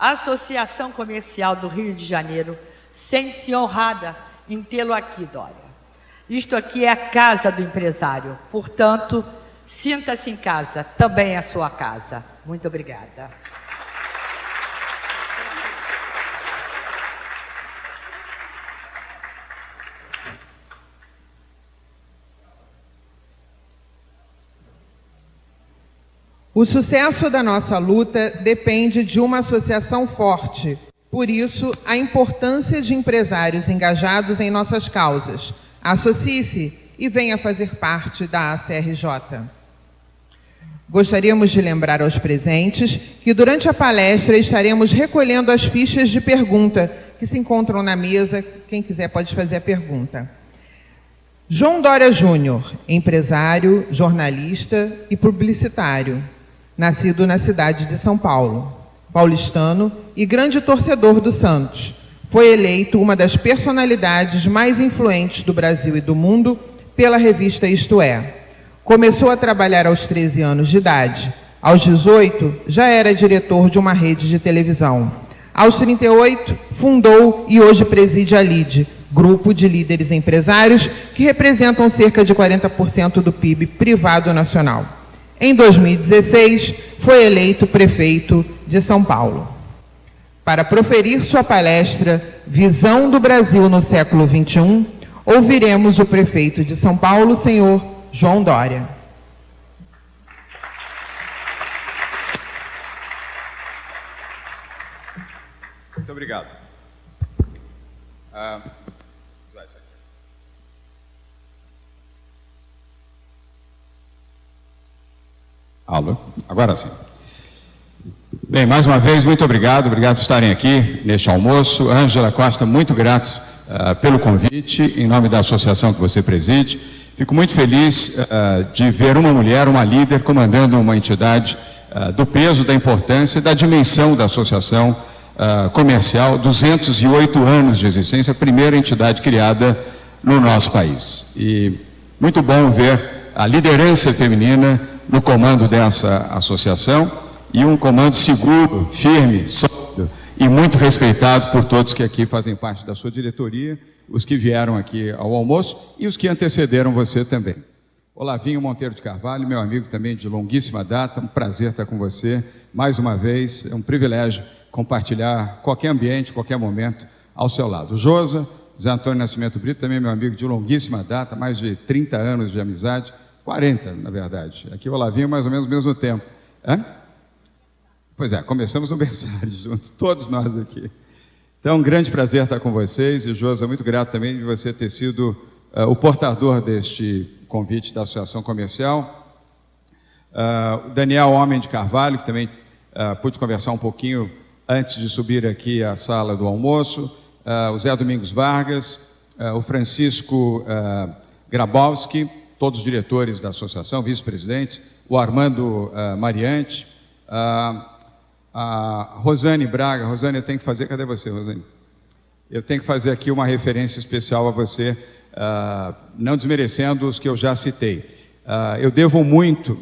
A Associação Comercial do Rio de Janeiro sente-se honrada em tê-lo aqui, Dória. Isto aqui é a casa do empresário, portanto, sinta-se em casa, também é a sua casa. Muito obrigada. O sucesso da nossa luta depende de uma associação forte. Por isso, a importância de empresários engajados em nossas causas. Associe-se e venha fazer parte da ACRJ. Gostaríamos de lembrar aos presentes que durante a palestra estaremos recolhendo as fichas de pergunta que se encontram na mesa. Quem quiser pode fazer a pergunta. João Dória Júnior, empresário, jornalista e publicitário, nascido na cidade de São Paulo, paulistano e grande torcedor do Santos. Foi eleito uma das personalidades mais influentes do Brasil e do mundo pela revista Isto É. Começou a trabalhar aos 13 anos de idade. Aos 18, já era diretor de uma rede de televisão. Aos 38, fundou e hoje preside a LIDE, grupo de líderes empresários que representam cerca de 40% do PIB privado nacional. Em 2016, foi eleito prefeito de São Paulo. Para proferir sua palestra Visão do Brasil no século XXI, ouviremos o prefeito de São Paulo, senhor João Dória. Muito obrigado. Alô? Agora sim. Bem, mais uma vez, muito obrigado por estarem aqui neste almoço. Ângela Costa, muito grato pelo convite, em nome da associação que você preside. Fico muito feliz de ver uma mulher, uma líder, comandando uma entidade do peso, da importância e da dimensão da associação comercial, 208 anos de existência, a primeira entidade criada no nosso país. E muito bom ver a liderança feminina no comando dessa associação e um comando seguro, firme, sólido e muito respeitado por todos que aqui fazem parte da sua diretoria, os que vieram aqui ao almoço e os que antecederam você também. Olavinho Monteiro de Carvalho, meu amigo também de longuíssima data, um prazer estar com você mais uma vez, é um privilégio compartilhar qualquer ambiente, qualquer momento ao seu lado. Josa, Zé Antônio Nascimento Brito, também meu amigo de longuíssima data, mais de 30 anos de amizade, 40, na verdade. Aqui o Olavinho, mais ou menos ao mesmo tempo. Hã? Pois é, começamos no berçário juntos, todos nós aqui. Então, um grande prazer estar com vocês. E, Josa, muito grato também de você ter sido o portador deste convite da Associação Comercial. O Daniel Homem de Carvalho, que também pude conversar um pouquinho antes de subir aqui à sala do almoço. O Zé Domingos Vargas, o Francisco Grabowski, todos os diretores da associação, vice-presidentes, o Armando Mariante, a Rosane Braga. Rosane, eu tenho que fazer... Cadê você, Rosane? Eu tenho que fazer aqui uma referência especial a você, não desmerecendo os que eu já citei. Eu devo muito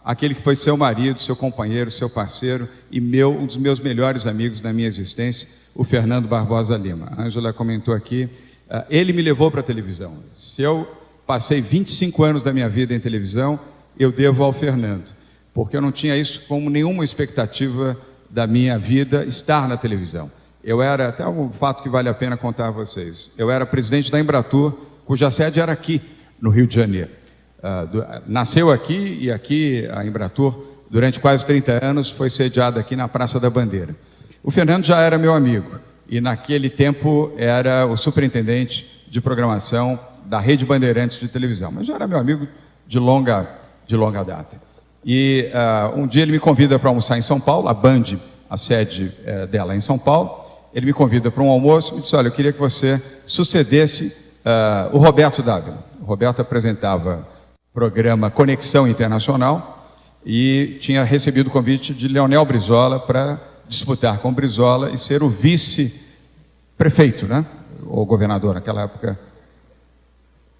àquele que foi seu marido, seu companheiro, seu parceiro e um dos meus melhores amigos na minha existência, o Fernando Barbosa Lima. A Ângela comentou aqui, ele me levou para a televisão. Se eu passei 25 anos da minha vida em televisão, eu devo ao Fernando, porque eu não tinha isso como nenhuma expectativa da minha vida, estar na televisão. Eu era, até um fato que vale a pena contar a vocês, eu era presidente da Embratur, cuja sede era aqui, no Rio de Janeiro. Nasceu aqui, e aqui a Embratur, durante quase 30 anos, foi sediada aqui na Praça da Bandeira. O Fernando já era meu amigo, e naquele tempo era o superintendente de programação da Rede Bandeirantes de televisão, mas já era meu amigo de longa data. E um dia ele me convida para almoçar em São Paulo, a Band, a sede dela é em São Paulo. Ele me convida para um almoço e disse, olha, eu queria que você sucedesse o Roberto Dávila. O Roberto apresentava o programa Conexão Internacional e tinha recebido o convite de Leonel Brizola para disputar com o Brizola e ser o vice-prefeito, né? Ou governador naquela época,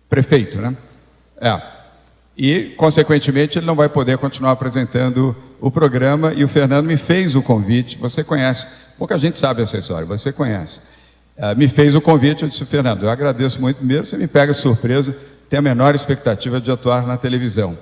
prefeito, né? E, consequentemente, ele não vai poder continuar apresentando o programa e o Fernando me fez o convite. Você conhece, pouca gente sabe essa história, você conhece. Me fez o convite, eu disse: Fernando, eu agradeço muito. Primeiro, você me pega de surpresa, tem a menor expectativa de atuar na televisão.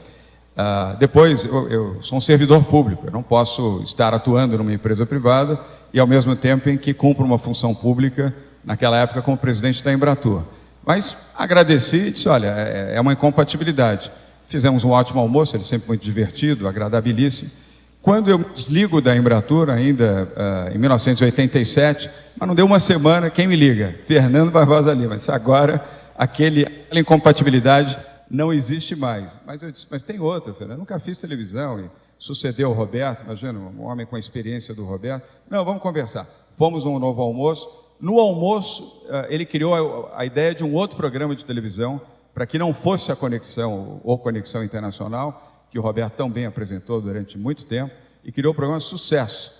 Depois, eu sou um servidor público, eu não posso estar atuando numa empresa privada e, ao mesmo tempo, em que cumpro uma função pública, naquela época, como presidente da Embratur. Mas agradeci e disse: olha, é uma incompatibilidade. Fizemos um ótimo almoço, ele sempre muito divertido, agradabilíssimo. Quando eu me desligo da Embratur, ainda em 1987, mas não deu uma semana, quem me liga? Fernando Barbosa Lima. Disse: agora, aquela incompatibilidade não existe mais. Mas eu disse: mas tem outra, Fernando, eu nunca fiz televisão, e sucedeu o Roberto, imagina, um homem com a experiência do Roberto. Não, vamos conversar. Fomos num novo almoço. No almoço, ele criou a ideia de um outro programa de televisão, para que não fosse a Conexão, ou Conexão Internacional, que o Roberto tão bem apresentou durante muito tempo, e criou o programa Sucesso.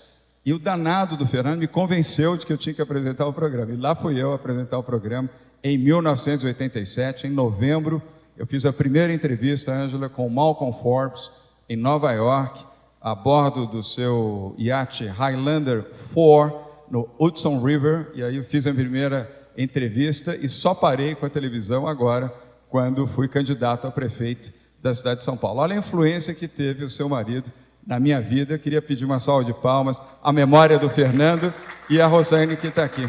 E o danado do Fernando me convenceu de que eu tinha que apresentar o programa. E lá fui eu apresentar o programa em 1987, em novembro. Eu fiz a primeira entrevista, Ângela, com Malcolm Forbes, em Nova York, a bordo do seu iate Highlander 4, no Hudson River. E aí eu fiz a primeira entrevista e só parei com a televisão agora, quando fui candidato a prefeito da cidade de São Paulo. Olha a influência que teve o seu marido na minha vida. Eu queria pedir uma salva de palmas à memória do Fernando e à Rosane, que está aqui.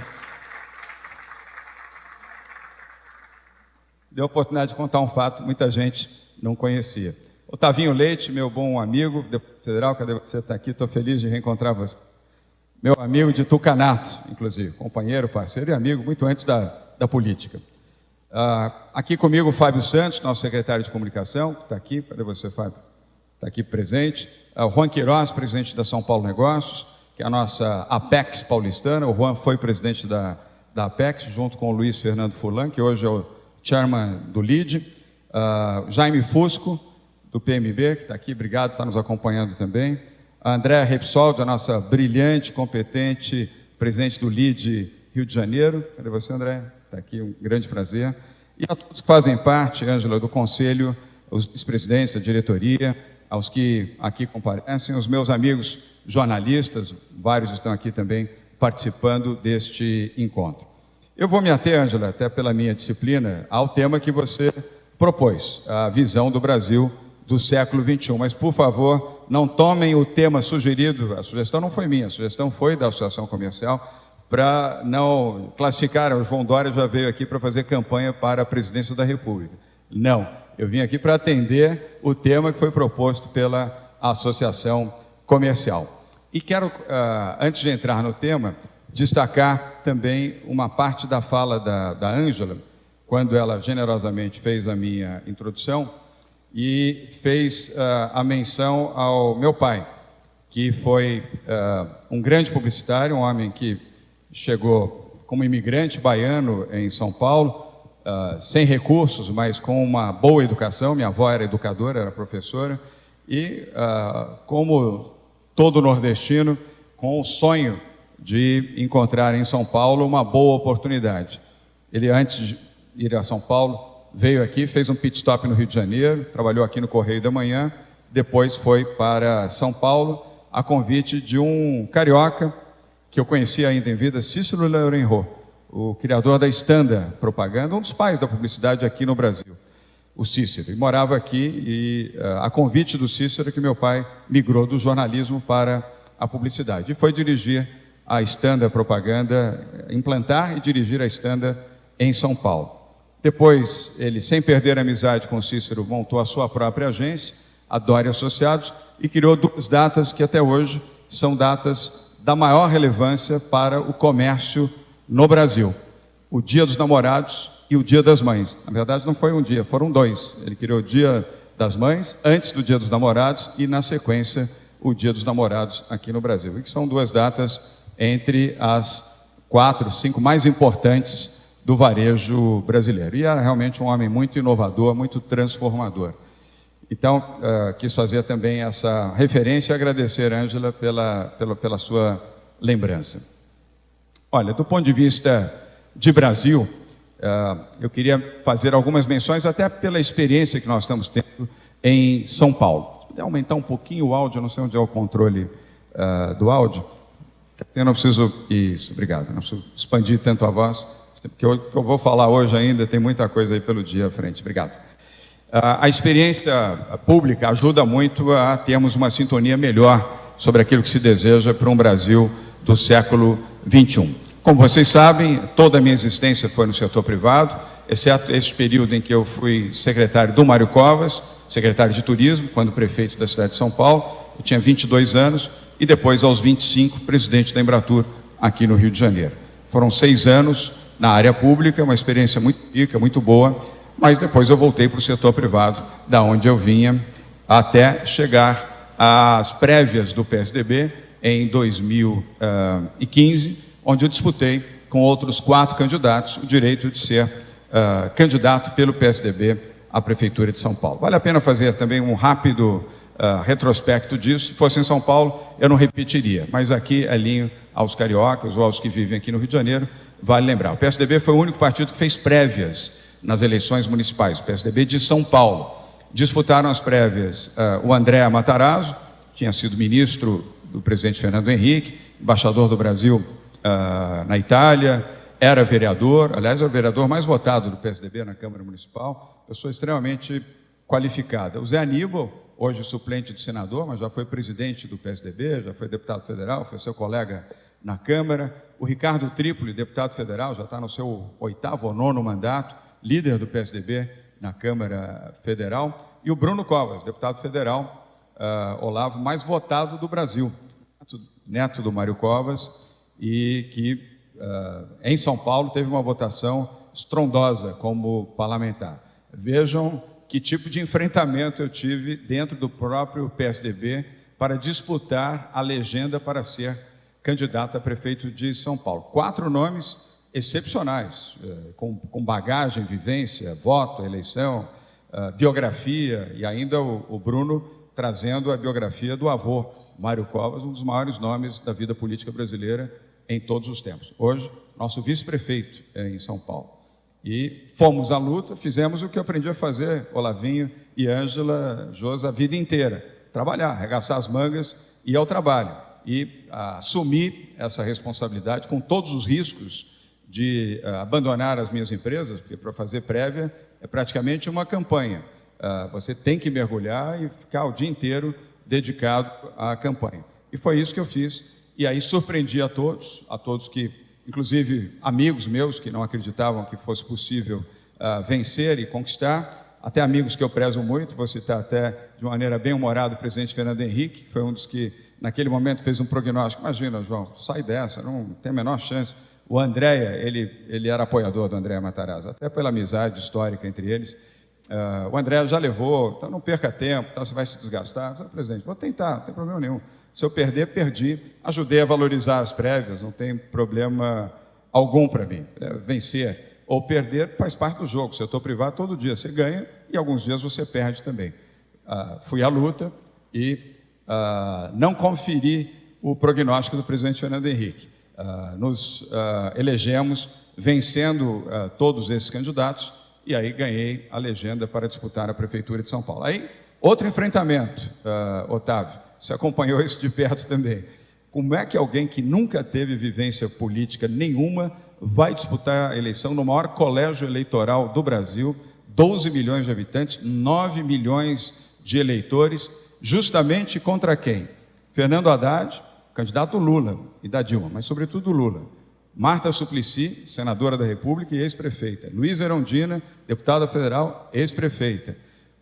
Deu a oportunidade de contar um fato, muita gente não conhecia. Otavinho Leite, meu bom amigo, deputado federal, cadê você? Está aqui, estou feliz de reencontrar você. Meu amigo de Tucanato, inclusive, companheiro, parceiro e amigo, muito antes da política. Aqui comigo o Fábio Santos, nosso secretário de comunicação, que está aqui. Cadê você, Fábio? Está aqui presente. O Juan Queiroz, presidente da São Paulo Negócios, que é a nossa Apex paulistana. O Juan foi presidente da Apex, junto com o Luiz Fernando Furlan, que hoje é o chairman do LIDE. Jaime Fusco, do PMB, que está aqui, obrigado, está nos acompanhando também. A Andréa Repsoldi, a nossa brilhante, competente presidente do LIDE Rio de Janeiro. Cadê você, André? Está aqui, um grande prazer. E a todos que fazem parte, Ângela, do Conselho, os vice-presidentes da diretoria, aos que aqui comparecem, os meus amigos jornalistas, vários estão aqui também participando deste encontro. Eu vou me ater, Ângela, até pela minha disciplina, ao tema que você propôs, a visão do Brasil do século XXI. Mas, por favor, não tomem o tema sugerido, a sugestão não foi minha, a sugestão foi da Associação Comercial, para não classificar, o João Dória já veio aqui para fazer campanha para a presidência da República. Não, eu vim aqui para atender o tema que foi proposto pela Associação Comercial. E quero, antes de entrar no tema, destacar também uma parte da fala da Ângela, quando ela generosamente fez a minha introdução e fez a menção ao meu pai, que foi um grande publicitário, um homem que chegou como imigrante baiano em São Paulo, sem recursos, mas com uma boa educação. Minha avó era educadora, era professora, e como todo nordestino, com o sonho de encontrar em São Paulo uma boa oportunidade. Ele, antes de ir a São Paulo, veio aqui, fez um pit stop no Rio de Janeiro, trabalhou aqui no Correio da Manhã, depois foi para São Paulo, a convite de um carioca que eu conheci ainda em vida, Cícero Lourenço, o criador da Standa Propaganda, um dos pais da publicidade aqui no Brasil, o Cícero. E morava aqui, e a convite do Cícero que meu pai migrou do jornalismo para a publicidade. E foi dirigir a Standa Propaganda, implantar e dirigir a Standa em São Paulo. Depois, ele, sem perder a amizade com o Cícero, montou a sua própria agência, a Doria Associados, e criou duas datas que até hoje são datas da maior relevância para o comércio no Brasil. O Dia dos Namorados e o Dia das Mães. Na verdade, não foi um dia, foram dois. Ele criou o Dia das Mães, antes do Dia dos Namorados, e na sequência, o Dia dos Namorados aqui no Brasil. E que são duas datas entre as 4, 5 mais importantes do varejo brasileiro. E era realmente um homem muito inovador, muito transformador. Então, quis fazer também essa referência e agradecer, Ângela, pela sua lembrança. Olha, do ponto de vista de Brasil, eu queria fazer algumas menções, até pela experiência que nós estamos tendo em São Paulo. puder aumentar um pouquinho o áudio, eu não sei onde é o controle do áudio. Eu não preciso... Isso, obrigado. Não preciso expandir tanto a voz, porque o que eu vou falar hoje ainda tem muita coisa aí pelo dia à frente. Obrigado. A experiência pública ajuda muito a termos uma sintonia melhor sobre aquilo que se deseja para um Brasil do século XXI. Como vocês sabem, toda a minha existência foi no setor privado, exceto esse período em que eu fui secretário do Mário Covas, secretário de Turismo, quando prefeito da cidade de São Paulo. Eu tinha 22 anos e depois, aos 25, presidente da Embratur, aqui no Rio de Janeiro. Foram 6 anos na área pública, uma experiência muito rica, muito boa, mas depois eu voltei para o setor privado, da onde eu vinha, até chegar às prévias do PSDB, em 2015, onde eu disputei com outros 4 candidatos o direito de ser candidato pelo PSDB à Prefeitura de São Paulo. Vale a pena fazer também um rápido retrospecto disso. Se fosse em São Paulo, eu não repetiria, mas aqui, alinho aos cariocas ou aos que vivem aqui no Rio de Janeiro, vale lembrar. O PSDB foi o único partido que fez prévias nas eleições municipais, o PSDB de São Paulo. Disputaram as prévias o André Matarazzo, tinha sido ministro do presidente Fernando Henrique, embaixador do Brasil na Itália, era vereador, aliás, é o vereador mais votado do PSDB na Câmara Municipal, pessoa extremamente qualificada. O Zé Aníbal, hoje suplente de senador, mas já foi presidente do PSDB, já foi deputado federal, foi seu colega na Câmara. O Ricardo Trípoli, deputado federal, já está no seu 8º ou 9º mandato, líder do PSDB na Câmara Federal. E o Bruno Covas, deputado federal, Olavo, mais votado do Brasil, neto do Mário Covas, e que em São Paulo teve uma votação estrondosa como parlamentar. Vejam que tipo de enfrentamento eu tive dentro do próprio PSDB para disputar a legenda para ser candidato a prefeito de São Paulo. 4 nomes excepcionais, com bagagem, vivência, voto, eleição, biografia, e ainda o Bruno trazendo a biografia do avô, Mário Covas, um dos maiores nomes da vida política brasileira em todos os tempos. Hoje, nosso vice-prefeito em São Paulo. E fomos à luta, fizemos o que eu aprendi a fazer, Olavinho e Ângela, Josa, a vida inteira. Trabalhar, arregaçar as mangas e ir ao trabalho. E assumir essa responsabilidade com todos os riscos de abandonar as minhas empresas, porque para fazer prévia é praticamente uma campanha. Você tem que mergulhar e ficar o dia inteiro dedicado à campanha. E foi isso que eu fiz. E aí surpreendi a todos que, inclusive amigos meus que não acreditavam que fosse possível vencer e conquistar, até amigos que eu prezo muito, vou citar até de maneira bem humorada o presidente Fernando Henrique, que foi um dos que naquele momento fez um prognóstico. Imagina, João, sai dessa, não tem a menor chance. O Andréa, ele era apoiador do André Matarazzo, até pela amizade histórica entre eles. O André já levou, então não perca tempo, então você vai se desgastar. Presidente, vou tentar, não tem problema nenhum. Se eu perder, perdi. Ajudei a valorizar as prévias, não tem problema algum para mim. Vencer ou perder faz parte do jogo. Setor privado, todo dia você ganha e alguns dias você perde também. Fui à luta e não conferi o prognóstico do presidente Fernando Henrique. Nos elegemos vencendo todos esses candidatos e aí ganhei a legenda para disputar a Prefeitura de São Paulo. Aí, outro enfrentamento, Otávio. Você acompanhou isso de perto também. Como é que alguém que nunca teve vivência política nenhuma vai disputar a eleição no maior colégio eleitoral do Brasil, 12 milhões de habitantes, 9 milhões de eleitores, justamente contra quem? Fernando Haddad, candidato Lula e da Dilma, mas sobretudo Lula. Marta Suplicy, senadora da República e ex-prefeita. Luísa Erundina, deputada federal, ex-prefeita.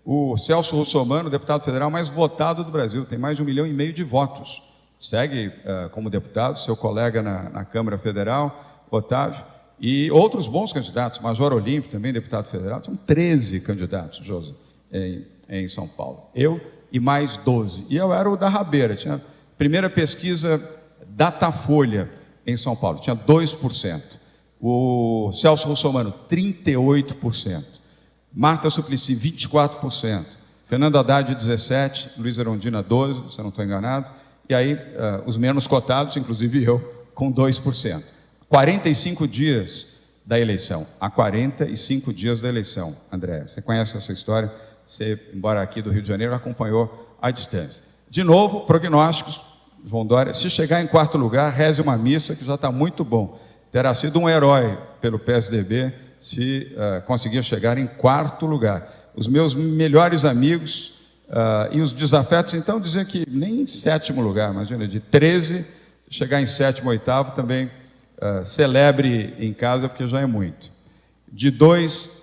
O Celso Russomano, deputado federal mais votado do Brasil, tem mais de 1,5 milhão de votos. Segue como deputado, seu colega na Câmara Federal, Otávio, e outros bons candidatos, Major Olímpio, também deputado federal, são 13 candidatos, Josi, em São Paulo. Eu e mais 12. E eu era o da Rabeira, tinha primeira pesquisa Datafolha em São Paulo, tinha 2%. O Celso Russomano, 38%. Marta Suplicy, 24%. Fernando Haddad, 17%. Luísa Erundina, 12%, se eu não estou enganado. E aí, os menos cotados, inclusive eu, com 2%. 45 dias da eleição. Há 45 dias da eleição, André. Você conhece essa história? Você, embora aqui do Rio de Janeiro, acompanhou à distância. De novo, prognósticos, João Dória, se chegar em quarto lugar, reze uma missa, que já está muito bom. Terá sido um herói pelo PSDB se conseguir chegar em quarto lugar. Os meus melhores amigos e os desafetos, então, diziam que nem em sétimo lugar, imagina, de 13, chegar em sétimo, oitavo, também celebre em casa, porque já é muito. De 2,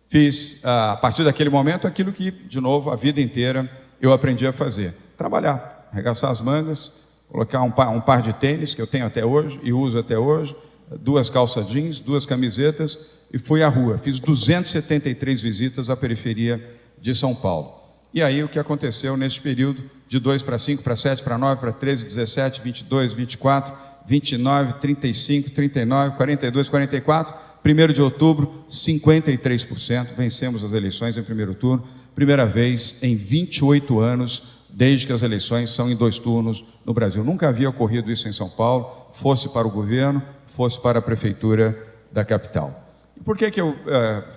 fiz, a partir daquele momento, aquilo que, de novo, a vida inteira eu aprendi a fazer. Trabalhar, arregaçar as mangas, colocar um par de tênis, que eu tenho até hoje e uso até hoje, 2 calças jeans, 2 camisetas, e fui à rua. Fiz 273 visitas à periferia de São Paulo. E aí o que aconteceu nesse período, de 2 para 5, para 7, para 9, para 13, 17, 22, 24, 29, 35, 39, 42, 44, 1º de outubro, 53%, vencemos as eleições em primeiro turno, primeira vez em 28 anos, desde que as eleições são em 2 turnos no Brasil. Nunca havia ocorrido isso em São Paulo, fosse para o governo, fosse para a prefeitura da capital. E por que eu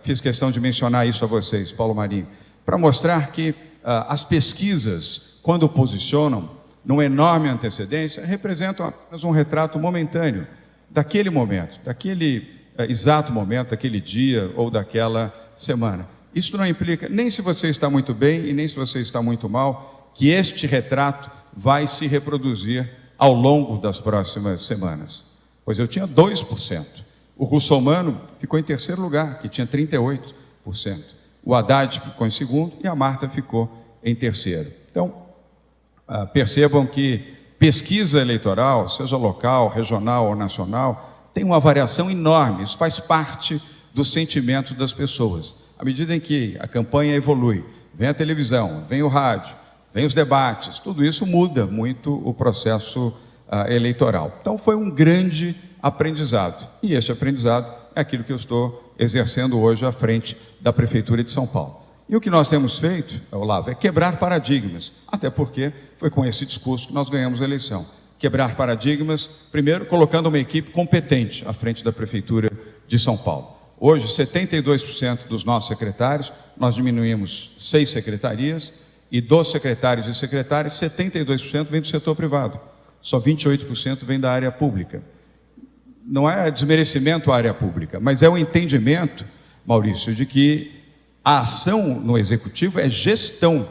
fiz questão de mencionar isso a vocês, Paulo Marinho? Para mostrar que as pesquisas, quando posicionam, numa enorme antecedência, representam apenas um retrato momentâneo daquele momento, daquele exato momento, daquele dia ou daquela semana. Isso não implica, nem se você está muito bem e nem se você está muito mal, que este retrato vai se reproduzir ao longo das próximas semanas. Pois eu tinha 2%. O russomano ficou em terceiro lugar, que tinha 38%. O Haddad ficou em segundo e a Marta ficou em terceiro. Então, percebam que pesquisa eleitoral, seja local, regional ou nacional, tem uma variação enorme. Isso faz parte do sentimento das pessoas. À medida em que a campanha evolui, vem a televisão, vem o rádio, vem os debates, tudo isso muda muito o processo eleitoral. Então, foi um grande aprendizado. E este aprendizado é aquilo que eu estou exercendo hoje à frente da Prefeitura de São Paulo. E o que nós temos feito, Olavo, é quebrar paradigmas, até porque foi com esse discurso que nós ganhamos a eleição. Quebrar paradigmas, primeiro, colocando uma equipe competente à frente da Prefeitura de São Paulo. Hoje, 72% dos nossos secretários, nós diminuímos 6 secretarias, e dos secretários e secretárias, 72% vem do setor privado, só 28% vem da área pública. Não é desmerecimento à área pública, mas é o entendimento, Maurício, de que a ação no executivo é gestão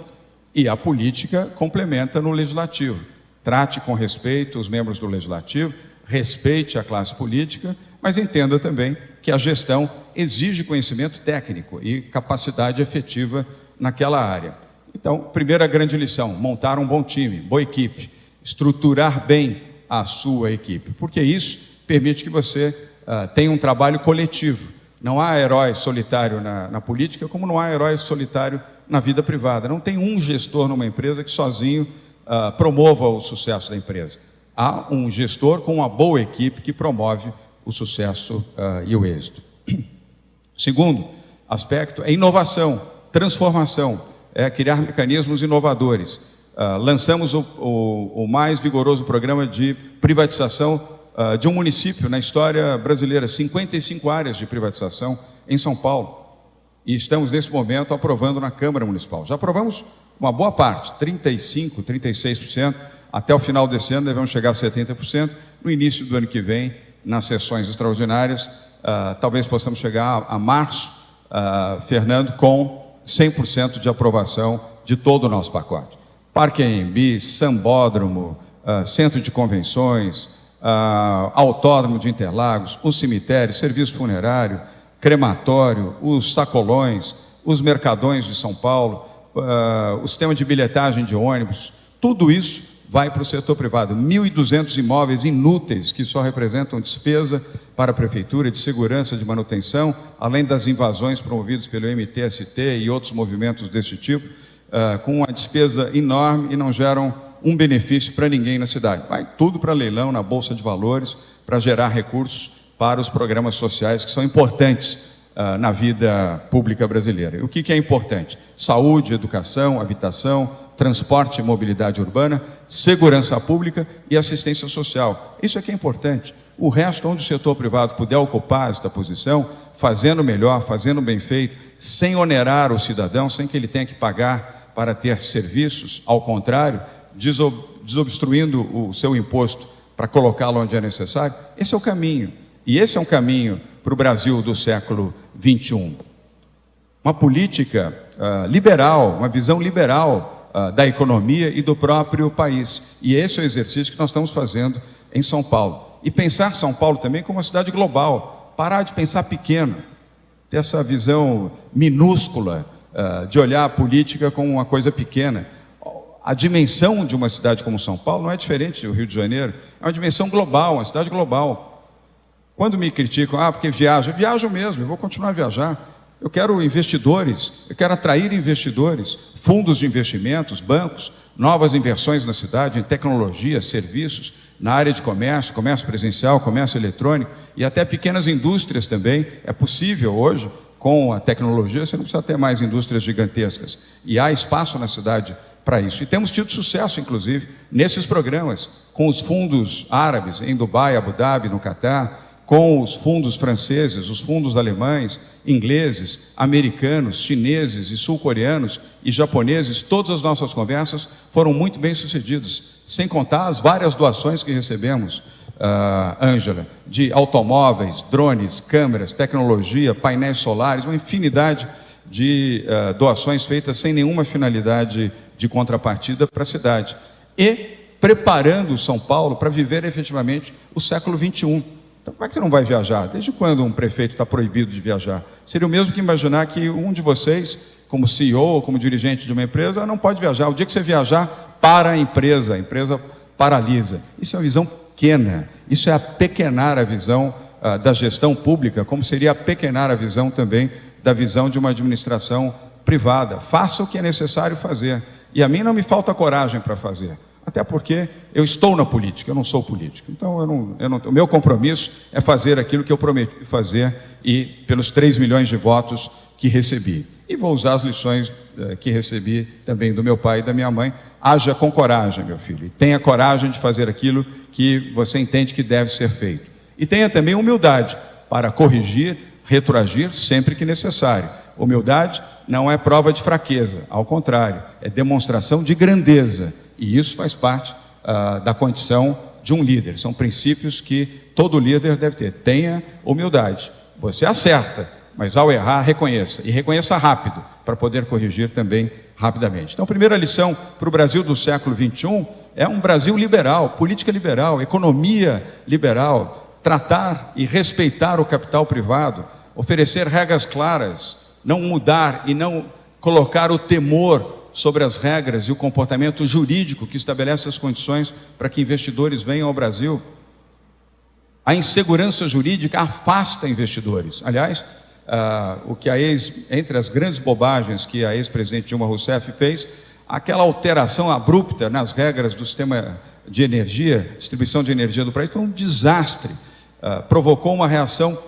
e a política complementa no legislativo. Trate com respeito os membros do legislativo, respeite a classe política, mas entenda também que a gestão exige conhecimento técnico e capacidade efetiva naquela área. Então, primeira grande lição, montar um bom time, boa equipe, estruturar bem a sua equipe, porque isso permite que você tenha um trabalho coletivo. Não há herói solitário na política, como não há herói solitário na vida privada. Não tem um gestor numa empresa que sozinho promova o sucesso da empresa. Há um gestor com uma boa equipe que promove o sucesso e o êxito. Segundo aspecto é inovação, transformação, é criar mecanismos inovadores. Lançamos o mais vigoroso programa de privatização de um município na história brasileira, 55 áreas de privatização em São Paulo. E estamos, nesse momento, aprovando na Câmara Municipal. Já aprovamos uma boa parte, 35%, 36%. Até o final desse ano devemos chegar a 70%. No início do ano que vem, nas sessões extraordinárias, talvez possamos chegar a março, Fernando, com 100% de aprovação de todo o nosso pacote. Parque Anhembi, Sambódromo, Centro de Convenções, Autódromo de Interlagos, o cemitério, serviço funerário, crematório, os sacolões, os mercadões de São Paulo, o sistema de bilhetagem de ônibus, tudo isso vai para o setor privado. 1.200 imóveis inúteis que só representam despesa para a prefeitura de segurança, de manutenção, além das invasões promovidas pelo MTST e outros movimentos desse tipo, com uma despesa enorme e não geram um benefício para ninguém na cidade. Vai tudo para leilão na Bolsa de Valores, para gerar recursos para os programas sociais que são importantes na vida pública brasileira. E o que é importante? Saúde, educação, habitação, transporte e mobilidade urbana, segurança pública e assistência social. Isso é que é importante. O resto, onde o setor privado puder ocupar esta posição, fazendo melhor, fazendo bem feito, sem onerar o cidadão, sem que ele tenha que pagar para ter serviços, ao contrário, desobstruindo o seu imposto para colocá-lo onde é necessário. Esse é o caminho. E esse é um caminho para o Brasil do século XXI. Uma política liberal, uma visão liberal da economia e do próprio país. E esse é o exercício que nós estamos fazendo em São Paulo. E pensar São Paulo também como uma cidade global. Parar de pensar pequeno. Ter essa visão minúscula de olhar a política como uma coisa pequena. A dimensão de uma cidade como São Paulo não é diferente do Rio de Janeiro. É uma dimensão global, uma cidade global. Quando me criticam, porque viajo mesmo, eu vou continuar a viajar. Eu quero investidores, eu quero atrair investidores, fundos de investimentos, bancos, novas inversões na cidade, em tecnologia, serviços, na área de comércio, comércio presencial, comércio eletrônico e até pequenas indústrias também. É possível hoje, com a tecnologia, você não precisa ter mais indústrias gigantescas. E há espaço na cidade para isso. E temos tido sucesso, inclusive, nesses programas, com os fundos árabes, em Dubai, Abu Dhabi, no Catar, com os fundos franceses, os fundos alemães, ingleses, americanos, chineses e sul-coreanos e japoneses. Todas as nossas conversas foram muito bem sucedidas, sem contar as várias doações que recebemos, Ângela, de automóveis, drones, câmeras, tecnologia, painéis solares, uma infinidade de doações feitas sem nenhuma finalidade de contrapartida para a cidade. E preparando São Paulo para viver efetivamente o século XXI. Então, como é que você não vai viajar? Desde quando um prefeito está proibido de viajar? Seria o mesmo que imaginar que um de vocês, como CEO ou como dirigente de uma empresa, não pode viajar. O dia que você viajar para a empresa paralisa. Isso é uma visão pequena. Isso é apequenar a visão da gestão pública, como seria apequenar a visão também da visão de uma administração privada. Faça o que é necessário fazer. E a mim não me falta coragem para fazer. Até porque eu estou na política, eu não sou político. Então, o meu compromisso é fazer aquilo que eu prometi fazer e pelos 3 milhões de votos que recebi. E vou usar as lições que recebi também do meu pai e da minha mãe. Haja com coragem, meu filho, e tenha coragem de fazer aquilo que você entende que deve ser feito. E tenha também humildade para corrigir, retroagir sempre que necessário. Humildade não é prova de fraqueza, ao contrário, é demonstração de grandeza. E isso faz parte da condição de um líder. São princípios que todo líder deve ter. Tenha humildade. Você acerta, mas ao errar, reconheça. E reconheça rápido, para poder corrigir também rapidamente. Então, a primeira lição para o Brasil do século XXI é um Brasil liberal, política liberal, economia liberal, tratar e respeitar o capital privado, oferecer regras claras, não mudar e não colocar o temor sobre as regras e o comportamento jurídico que estabelece as condições para que investidores venham ao Brasil. A insegurança jurídica afasta investidores. Aliás, entre as grandes bobagens que a ex-presidente Dilma Rousseff fez, aquela alteração abrupta nas regras do sistema de energia, distribuição de energia do país, foi um desastre. Provocou uma reação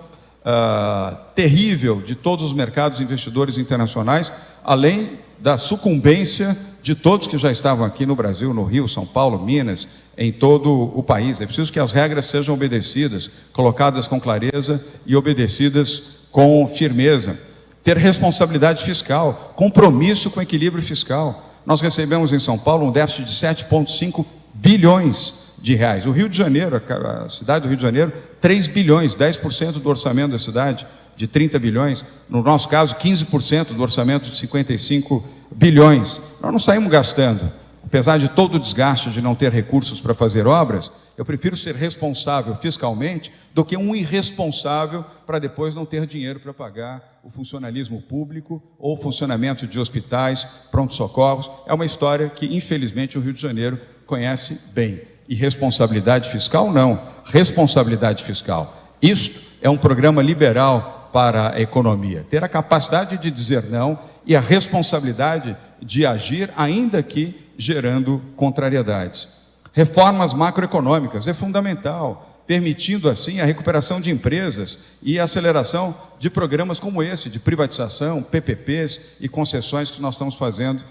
terrível de todos os mercados investidores internacionais, além da sucumbência de todos que já estavam aqui no Brasil, no Rio, São Paulo, Minas, em todo o país. É preciso que as regras sejam obedecidas, colocadas com clareza e obedecidas com firmeza. Ter responsabilidade fiscal, compromisso com equilíbrio fiscal. Nós recebemos em São Paulo um déficit de 7,5 bilhões de reais. O Rio de Janeiro, a cidade do Rio de Janeiro, 3 bilhões, 10% do orçamento da cidade, de 30 bilhões. No nosso caso, 15% do orçamento de 55 bilhões. Nós não saímos gastando. Apesar de todo o desgaste de não ter recursos para fazer obras, eu prefiro ser responsável fiscalmente do que um irresponsável para depois não ter dinheiro para pagar o funcionalismo público ou o funcionamento de hospitais, pronto-socorros. É uma história que, infelizmente, o Rio de Janeiro conhece bem. E responsabilidade fiscal, não. Responsabilidade fiscal. Isto é um programa liberal para a economia. Ter a capacidade de dizer não e a responsabilidade de agir, ainda que gerando contrariedades. Reformas macroeconômicas é fundamental, permitindo assim a recuperação de empresas e a aceleração de programas como esse, de privatização, PPPs e concessões que nós estamos fazendo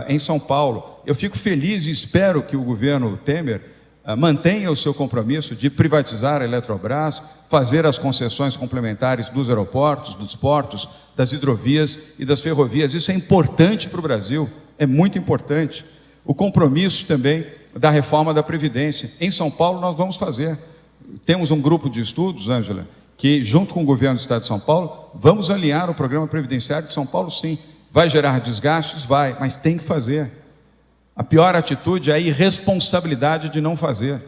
em São Paulo. Eu fico feliz e espero que o governo Temer mantenha o seu compromisso de privatizar a Eletrobras, fazer as concessões complementares dos aeroportos, dos portos, das hidrovias e das ferrovias. Isso é importante para o Brasil. é muito importante. O compromisso também da reforma da Previdência. Em São Paulo nós vamos fazer. Temos um grupo de estudos, Ângela, que junto com o governo do Estado de São Paulo, vamos alinhar o programa previdenciário de São Paulo, sim. Vai gerar desgastes? Vai, mas tem que fazer. A pior atitude é a irresponsabilidade de não fazer.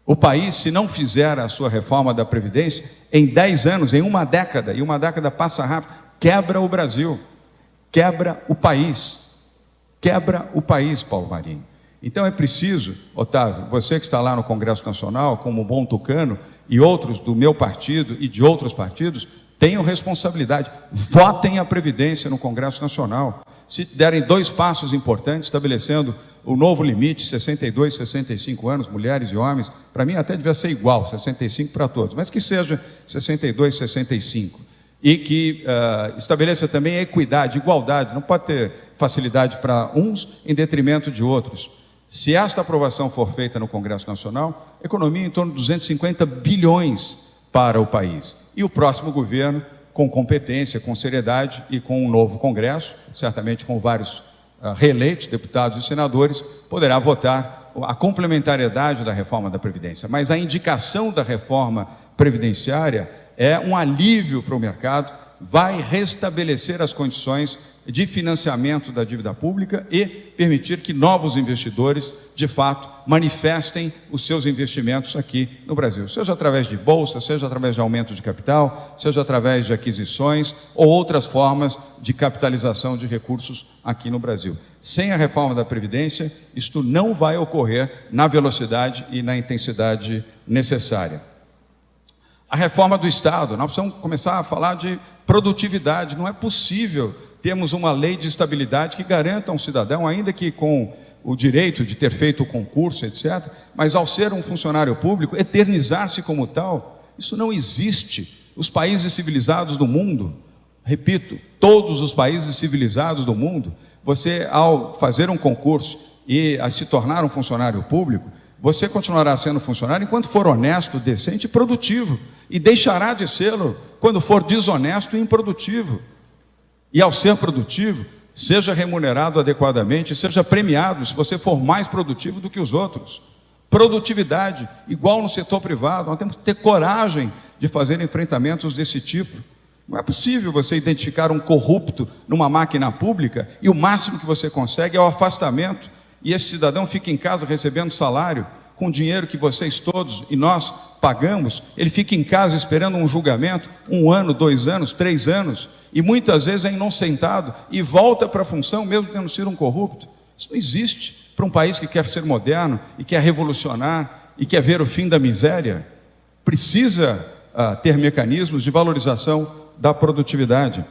O país, se não fizer a sua reforma da Previdência, em 10 anos, em uma década, e uma década passa rápido, quebra o Brasil, quebra o país, Paulo Marinho. Então é preciso, Otávio, você que está lá no Congresso Nacional, como bom tucano, e outros do meu partido e de outros partidos, tenham responsabilidade, votem a Previdência no Congresso Nacional. Se derem 2 passos importantes, estabelecendo o novo limite, 62, 65 anos, mulheres e homens, para mim até devia ser igual, 65 para todos, mas que seja 62, 65. E que estabeleça também a equidade, igualdade, não pode ter facilidade para uns em detrimento de outros. Se esta aprovação for feita no Congresso Nacional, economia em torno de 250 bilhões para o país. E o próximo governo, com competência, com seriedade e com um novo Congresso, certamente com vários reeleitos, deputados e senadores, poderá votar a complementariedade da reforma da Previdência. Mas a indicação da reforma previdenciária é um alívio para o mercado, vai restabelecer as condições de financiamento da dívida pública e permitir que novos investidores, de fato, manifestem os seus investimentos aqui no Brasil, seja através de bolsa, seja através de aumento de capital, seja através de aquisições ou outras formas de capitalização de recursos aqui no Brasil. Sem a reforma da Previdência, isto não vai ocorrer na velocidade e na intensidade necessária. A reforma do Estado, nós precisamos começar a falar de produtividade. Não é possível termos uma lei de estabilidade que garanta a um cidadão, ainda que com o direito de ter feito o concurso, etc., mas ao ser um funcionário público, eternizar-se como tal. Isso não existe. Os países civilizados do mundo, repito, todos os países civilizados do mundo, você, ao fazer um concurso e a se tornar um funcionário público, você continuará sendo funcionário enquanto for honesto, decente e produtivo, e deixará de sê-lo quando for desonesto e improdutivo. E ao ser produtivo, seja remunerado adequadamente, seja premiado se você for mais produtivo do que os outros. Produtividade, igual no setor privado, nós temos que ter coragem de fazer enfrentamentos desse tipo. Não é possível você identificar um corrupto numa máquina pública e o máximo que você consegue é o afastamento, e esse cidadão fica em casa recebendo salário, com dinheiro que vocês todos e nós pagamos, ele fica em casa esperando um julgamento, 1 ano, 2 anos, 3 anos, e muitas vezes é inocentado e volta para a função, mesmo tendo sido um corrupto. Isso não existe para um país que quer ser moderno e quer revolucionar e quer ver o fim da miséria. Precisa ter mecanismos de valorização da produtividade.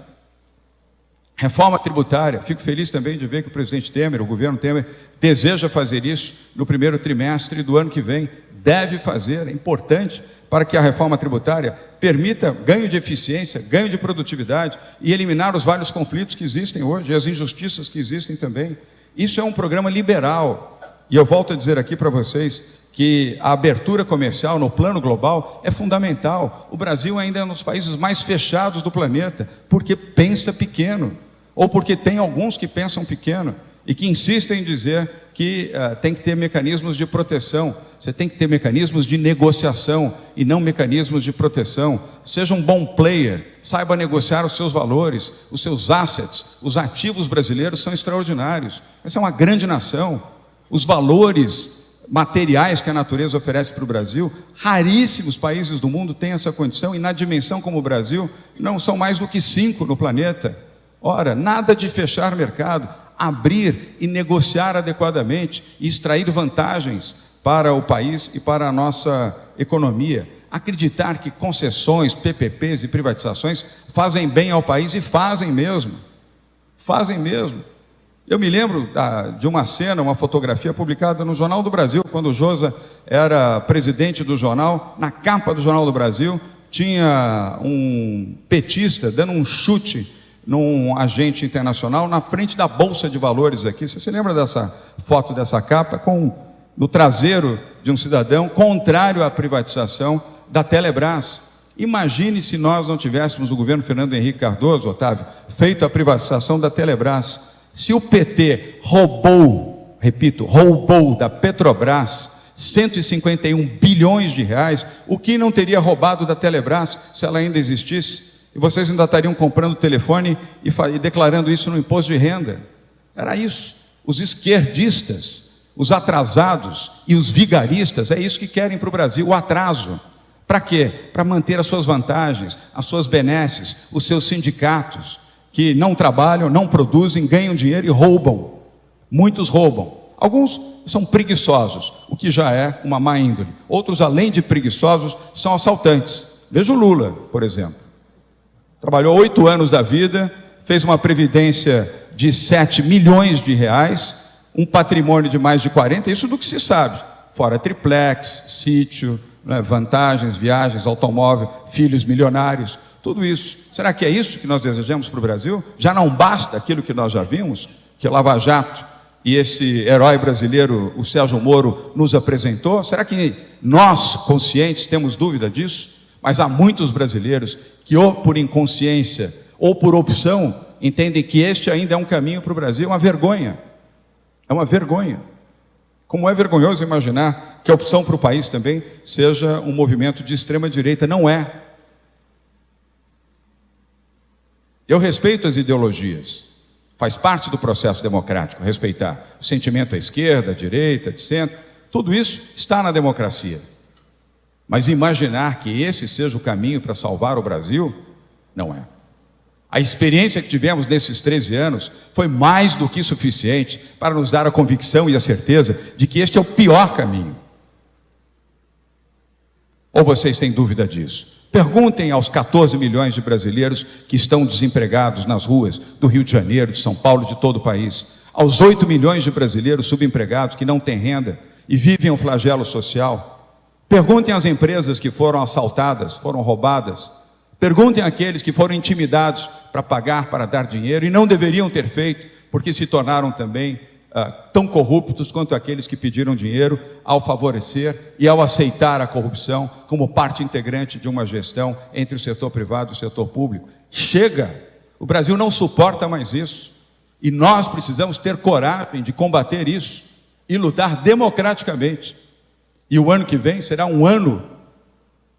Reforma tributária, fico feliz também de ver que o presidente Temer, o governo Temer, deseja fazer isso no primeiro trimestre do ano que vem. Deve fazer, é importante para que a reforma tributária permita ganho de eficiência, ganho de produtividade e eliminar os vários conflitos que existem hoje e as injustiças que existem também. Isso é um programa liberal. E eu volto a dizer aqui para vocês que a abertura comercial no plano global é fundamental. O Brasil ainda é um dos países mais fechados do planeta, porque pensa pequeno, ou porque tem alguns que pensam pequeno e que insistem em dizer que tem que ter mecanismos de proteção. Você tem que ter mecanismos de negociação e não mecanismos de proteção. Seja um bom player, saiba negociar os seus valores, os seus assets. Os ativos brasileiros são extraordinários. Essa é uma grande nação. Os valores materiais que a natureza oferece para o Brasil, raríssimos países do mundo têm essa condição, e na dimensão como o Brasil, não são mais do que 5 no planeta. Ora, nada de fechar mercado, abrir e negociar adequadamente e extrair vantagens para o país e para a nossa economia. Acreditar que concessões, PPPs e privatizações fazem bem ao país, e fazem mesmo. Fazem mesmo. Eu me lembro de uma cena, uma fotografia publicada no Jornal do Brasil, quando o Josa era presidente do jornal. Na capa do Jornal do Brasil tinha um petista dando um chute num agente internacional na frente da Bolsa de Valores aqui. Você se lembra dessa foto, dessa capa, no traseiro de um cidadão contrário à privatização da Telebrás? Imagine se nós não tivéssemos, o governo Fernando Henrique Cardoso, Otávio, feito a privatização da Telebrás. Se o PT roubou, repito, roubou da Petrobras 151 bilhões de reais, o que não teria roubado da Telebrás se ela ainda existisse? E vocês ainda estariam comprando telefone e declarando isso no imposto de renda. Era isso. Os esquerdistas, os atrasados e os vigaristas, é isso que querem para o Brasil, o atraso. Para quê? Para manter as suas vantagens, as suas benesses, os seus sindicatos, que não trabalham, não produzem, ganham dinheiro e roubam. Muitos roubam. Alguns são preguiçosos, o que já é uma má índole. Outros, além de preguiçosos, são assaltantes. Veja o Lula, por exemplo. Trabalhou 8 anos da vida, fez uma previdência de 7 milhões de reais, um patrimônio de mais de 40, isso do que se sabe. Fora triplex, sítio, né, vantagens, viagens, automóvel, filhos milionários, tudo isso. Será que é isso que nós desejamos para o Brasil? Já não basta aquilo que nós já vimos, que Lava Jato e esse herói brasileiro, o Sérgio Moro, nos apresentou? Será que nós, conscientes, temos dúvida disso? Mas há muitos brasileiros que, ou por inconsciência, ou por opção, entendem que este ainda é um caminho para o Brasil. É uma vergonha. É uma vergonha. Como é vergonhoso imaginar que a opção para o país também seja um movimento de extrema-direita. Não é. Eu respeito as ideologias. Faz parte do processo democrático, respeitar o sentimento à esquerda, à direita, de centro. Tudo isso está na democracia. Mas imaginar que esse seja o caminho para salvar o Brasil, não é. A experiência que tivemos nesses 13 anos foi mais do que suficiente para nos dar a convicção e a certeza de que este é o pior caminho. Ou vocês têm dúvida disso? Perguntem aos 14 milhões de brasileiros que estão desempregados nas ruas do Rio de Janeiro, de São Paulo, de todo o país. Aos 8 milhões de brasileiros subempregados que não têm renda e vivem um flagelo social. Perguntem às empresas que foram assaltadas, foram roubadas. Perguntem àqueles que foram intimidados para pagar, para dar dinheiro e não deveriam ter feito, porque se tornaram também tão corruptos quanto aqueles que pediram dinheiro ao favorecer e ao aceitar a corrupção como parte integrante de uma gestão entre o setor privado e o setor público. Chega! O Brasil não suporta mais isso. E nós precisamos ter coragem de combater isso e lutar democraticamente. E o ano que vem será um ano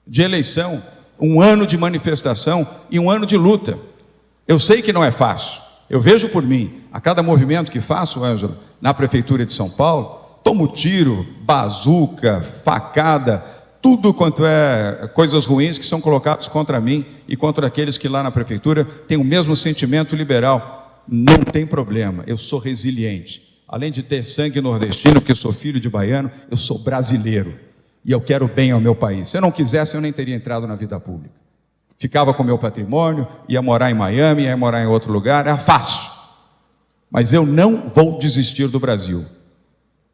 de eleição, um ano de manifestação e um ano de luta. Eu sei que não é fácil. Eu vejo por mim, a cada movimento que faço, Ângela, na Prefeitura de São Paulo, tomo tiro, bazuca, facada, tudo quanto é coisas ruins que são colocadas contra mim e contra aqueles que lá na Prefeitura têm o mesmo sentimento liberal. Não tem problema, eu sou resiliente. Além de ter sangue nordestino, porque eu sou filho de baiano, eu sou brasileiro. E eu quero bem ao meu país. Se eu não quisesse, eu nem teria entrado na vida pública. Ficava com o meu patrimônio, ia morar em Miami, ia morar em outro lugar, era fácil. Mas eu não vou desistir do Brasil.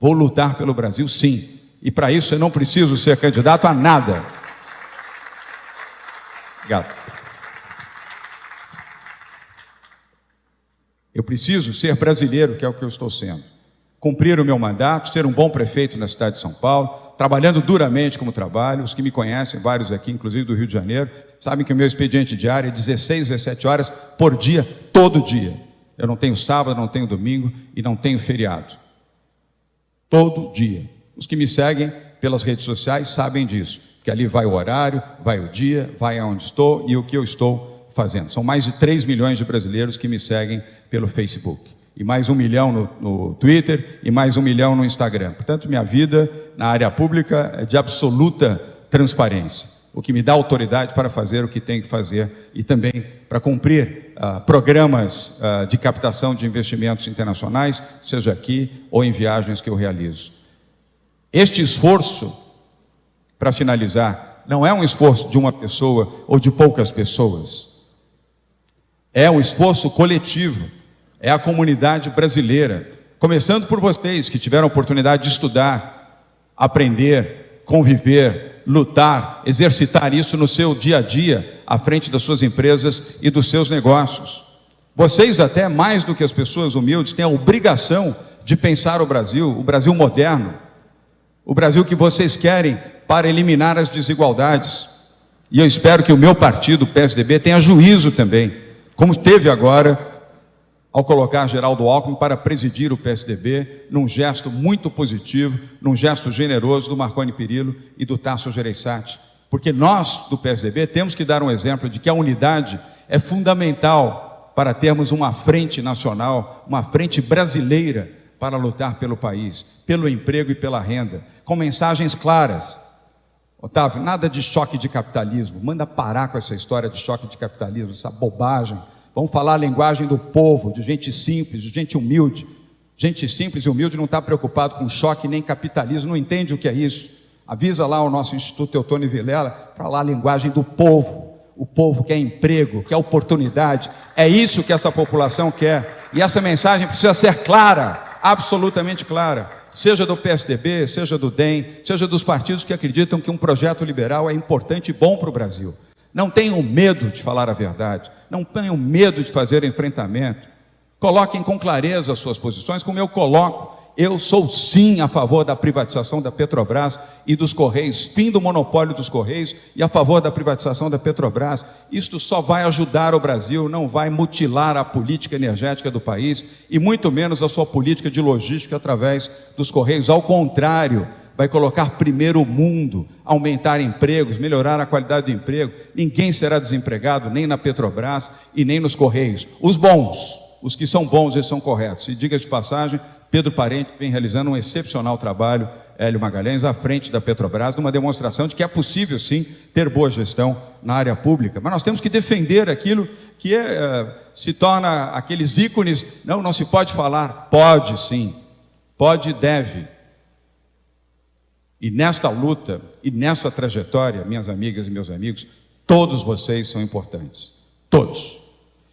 Vou lutar pelo Brasil, sim. E para isso eu não preciso ser candidato a nada. Obrigado. Eu preciso ser brasileiro, que é o que eu estou sendo. Cumprir o meu mandato, ser um bom prefeito na cidade de São Paulo, trabalhando duramente como trabalho. Os que me conhecem, vários aqui, inclusive do Rio de Janeiro, sabem que o meu expediente diário é 16, 17 horas por dia, todo dia. Eu não tenho sábado, não tenho domingo e não tenho feriado. Todo dia. Os que me seguem pelas redes sociais sabem disso, que ali vai o horário, vai o dia, vai aonde estou e o que eu estou fazendo. São mais de 3 milhões de brasileiros que me seguem pelo Facebook. E mais 1 milhão no Twitter e mais 1 milhão no Instagram. Portanto, minha vida na área pública é de absoluta transparência, o que me dá autoridade para fazer o que tenho que fazer e também para cumprir programas de captação de investimentos internacionais, seja aqui ou em viagens que eu realizo. Este esforço, para finalizar, não é um esforço de uma pessoa ou de poucas pessoas. É um esforço coletivo. É a comunidade brasileira, começando por vocês que tiveram a oportunidade de estudar, aprender, conviver, lutar, exercitar isso no seu dia a dia, à frente das suas empresas e dos seus negócios. Vocês, até mais do que as pessoas humildes, têm a obrigação de pensar o Brasil moderno, o Brasil que vocês querem para eliminar as desigualdades. E eu espero que o meu partido, o PSDB, tenha juízo também, como teve agora ao colocar Geraldo Alckmin para presidir o PSDB, num gesto muito positivo, num gesto generoso do Marconi Perillo e do Tasso Gereissati. Porque nós, do PSDB, temos que dar um exemplo de que a unidade é fundamental para termos uma frente nacional, uma frente brasileira para lutar pelo país, pelo emprego e pela renda, com mensagens claras. Otávio, nada de choque de capitalismo, manda parar com essa história de choque de capitalismo, essa bobagem. Vamos falar a linguagem do povo, de gente simples, de gente humilde. Gente simples e humilde não está preocupado com choque nem capitalismo, não entende o que é isso. Avisa lá o nosso Instituto Teotônio Vilela para falar a linguagem do povo. O povo quer emprego, quer oportunidade. É isso que essa população quer. E essa mensagem precisa ser clara, absolutamente clara. Seja do PSDB, seja do DEM, seja dos partidos que acreditam que um projeto liberal é importante e bom para o Brasil. Não tenham medo de falar a verdade, não tenham medo de fazer enfrentamento. Coloquem com clareza as suas posições, como eu coloco. Eu sou sim a favor da privatização da Petrobras e dos Correios, fim do monopólio dos Correios e a favor da privatização da Petrobras. Isto só vai ajudar o Brasil, não vai mutilar a política energética do país e muito menos a sua política de logística através dos Correios. Ao contrário, vai colocar primeiro o mundo, aumentar empregos, melhorar a qualidade do emprego. Ninguém será desempregado, nem na Petrobras e nem nos Correios. Os bons, os que são bons e são corretos. E diga de passagem, Pedro Parente vem realizando um excepcional trabalho, Hélio Magalhães, à frente da Petrobras, numa demonstração de que é possível, sim, ter boa gestão na área pública. Mas nós temos que defender aquilo que se torna aqueles ícones. Não se pode falar. Pode, sim. Pode e deve. E nesta luta, e nesta trajetória, minhas amigas e meus amigos, todos vocês são importantes. Todos.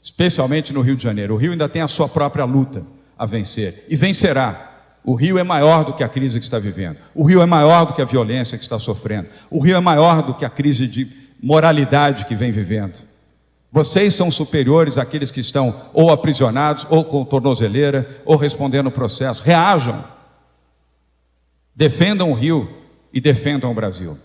Especialmente no Rio de Janeiro. O Rio ainda tem a sua própria luta a vencer. E vencerá. O Rio é maior do que a crise que está vivendo. O Rio é maior do que a violência que está sofrendo. O Rio é maior do que a crise de moralidade que vem vivendo. Vocês são superiores àqueles que estão ou aprisionados, ou com tornozeleira, ou respondendo processo. Reajam. Defendam o Rio e defendam o Brasil.